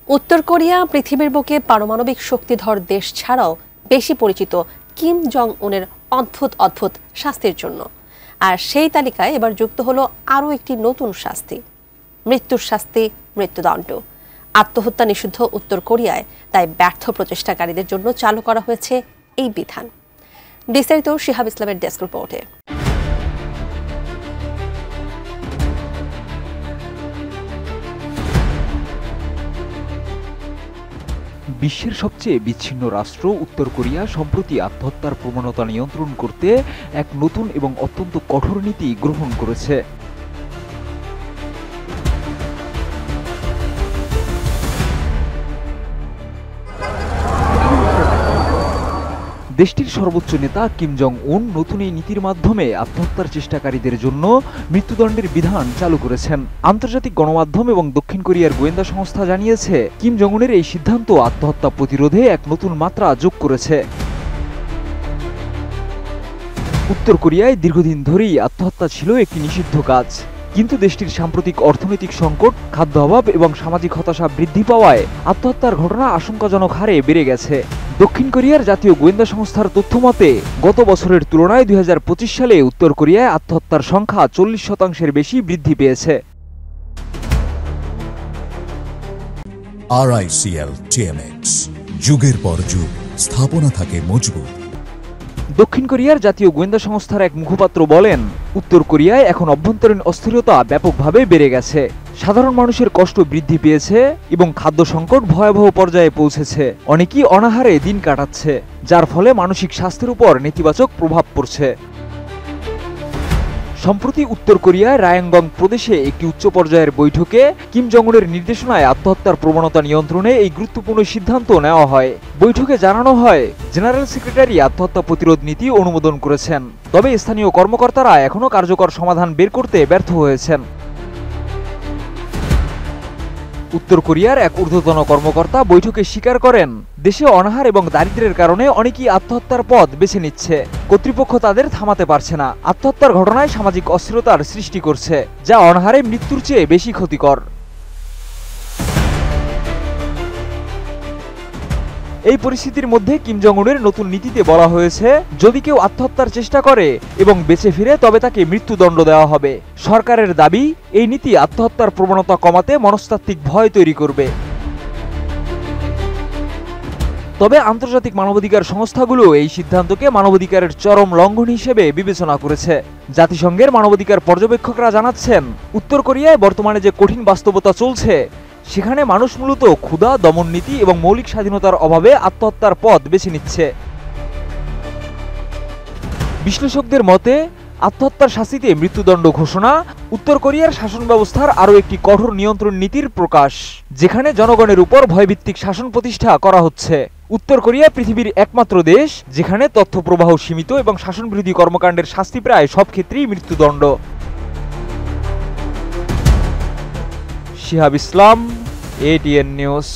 উত্তর কোরিয়া পৃথিবীর বুকে পারমাণবিক শক্তিধর দেশ ছাড়াও বেশি পরিচিত কিম জং উনের অদ্ভুত শাস্তির জন্য। আর সেই তালিকায় এবার যুক্ত হলো আরও একটি নতুন শাস্তি, মৃত্যুর শাস্তি, মৃত্যুদণ্ড। আত্মহত্যা নিষিদ্ধ উত্তর কোরিয়ায় তাই ব্যর্থ প্রচেষ্টাকারীদের জন্য চালু করা হয়েছে এই বিধান। বিস্তারিত শিহাব ইসলামের ডেস্ক রিপোর্টে। বিশ্বের সবচেয়ে বিচ্ছিন্ন রাষ্ট্র উত্তর কোরিয়া সম্প্রতি আত্মহত্যার প্রবণতা নিয়ন্ত্রণ করতে এক নতুন এবং অত্যন্ত কঠোর নীতি গ্রহণ করেছে। দেশটির সর্বোচ্চ নেতা কিম জং উন নতুন এই নীতির মাধ্যমে আত্মহত্যার চেষ্টাকারীদের জন্য মৃত্যুদণ্ডের বিধান চালু করেছেন। আন্তর্জাতিক গণমাধ্যম এবং দক্ষিণ কোরিয়ার গোয়েন্দা সংস্থা জানিয়েছে, কিম জং উনের এই সিদ্ধান্ত আত্মহত্যা প্রতিরোধে এক নতুন মাত্রা যোগ করেছে। উত্তর কোরিয়ায় দীর্ঘদিন ধরেই আত্মহত্যা ছিল একটি নিষিদ্ধ কাজ, কিন্তু দেশটির সাম্প্রতিক অর্থনৈতিক সংকট, খাদ্য অভাব এবং সামাজিক হতাশা বৃদ্ধি পাওয়ায় আত্মহত্যার ঘটনা আশঙ্কাজনক হারে বেড়ে গেছে। দক্ষিণ কোরিয়ার জাতীয় গোয়েন্দা সংস্থার তথ্য মতে গত বছরের তুলনায় 2025 সালে উত্তর কোরিয়ায় আত্মহত্যার সংখ্যা 40% বেশি বৃদ্ধি পেয়েছে। RICL TMX, যুগের পর যুগ স্থাপনা থাকে মজবুত। দক্ষিণ কোরিয়ার জাতীয় গোয়েন্দা সংস্থার এক মুখপাত্র বলেন, উত্তর কোরিয়ায় এখন অভ্যন্তরীণ অস্থিরতা ব্যাপকভাবে বেড়ে গেছে, সাধারণ মানুষের কষ্ট বৃদ্ধি পেয়েছে এবং খাদ্য সংকট ভয়াবহ পর্যায়ে পৌঁছেছে। অনেকেই অনাহারে দিন কাটাচ্ছে, যার ফলে মানসিক স্বাস্থ্যের উপর নেতিবাচক প্রভাব পড়ছে। সম্প্রতি উত্তর কোরিয়ার রায়াঙ্গং প্রদেশে একটি উচ্চ পর্যায়ের বৈঠকে কিম জং উনের নির্দেশনায় আত্মহত্যার প্রবণতা নিয়ন্ত্রণে এই গুরুত্বপূর্ণ সিদ্ধান্ত নেওয়া হয়। বৈঠকে জানানো হয়, জেনারেল সেক্রেটারি আত্মহত্যা প্রতিরোধ নীতি অনুমোদন করেছেন, তবে স্থানীয় কর্মকর্তারা এখনও কার্যকর সমাধান বের করতে ব্যর্থ হয়েছেন। উত্তর কোরিয়ার এক ঊর্ধ্বতন কর্মকর্তা বৈঠকে স্বীকার করেন, দেশে অনাহার এবং দারিদ্র্যের কারণে অনেকেই আত্মহত্যার পথ বেছে নিচ্ছে। কর্তৃপক্ষ তাদের থামাতে পারছে না। আত্মহত্যার ঘটনায় সামাজিক অস্থিরতার সৃষ্টি করছে, যা অনাহারে মৃত্যুর চেয়ে বেশি ক্ষতিকর। এই পরিস্থিতির মধ্যে কিম জং উনের নতুন নীতিতে বলা হয়েছে, যদি কেউ আত্মহত্যার চেষ্টা করে এবং বেঁচে ফিরে তবে তাকে মৃত্যুদণ্ড দেওয়া হবে। সরকারের দাবি, এই নীতি আত্মহত্যার প্রবণতা কমাতে মনস্তাত্ত্বিক ভয় তৈরি করবে। তবে আন্তর্জাতিক মানবাধিকার সংস্থাগুলো এই সিদ্ধান্তকে মানবাধিকারের চরম লঙ্ঘন হিসেবে বিবেচনা করেছে। জাতিসংঘের মানবাধিকার পর্যবেক্ষকরা জানাচ্ছেন, উত্তর কোরিয়ায় বর্তমানে যে কঠিন বাস্তবতা চলছে, সেখানে মানুষ মূলত ক্ষুধা, দমননীতি এবং মৌলিক স্বাধীনতার অভাবে আত্মহত্যার পথ বেছে নিচ্ছে। বিশ্লেষকদের মতে, আত্মহত্যার শাস্তিতে মৃত্যুদণ্ড ঘোষণা উত্তর কোরিয়ার শাসন ব্যবস্থার আরও একটি কঠোর নিয়ন্ত্রণ নীতির প্রকাশ, যেখানে জনগণের উপর ভয়ভিত্তিক শাসন প্রতিষ্ঠা করা হচ্ছে। উত্তর কোরিয়া পৃথিবীর একমাত্র দেশ যেখানে তথ্য প্রবাহ সীমিত এবং শাসনবিরোধী কর্মকাণ্ডের শাস্তি প্রায় সব ক্ষেত্রেই মৃত্যুদণ্ড। শিহাব ইসলাম, ATN নিউজ।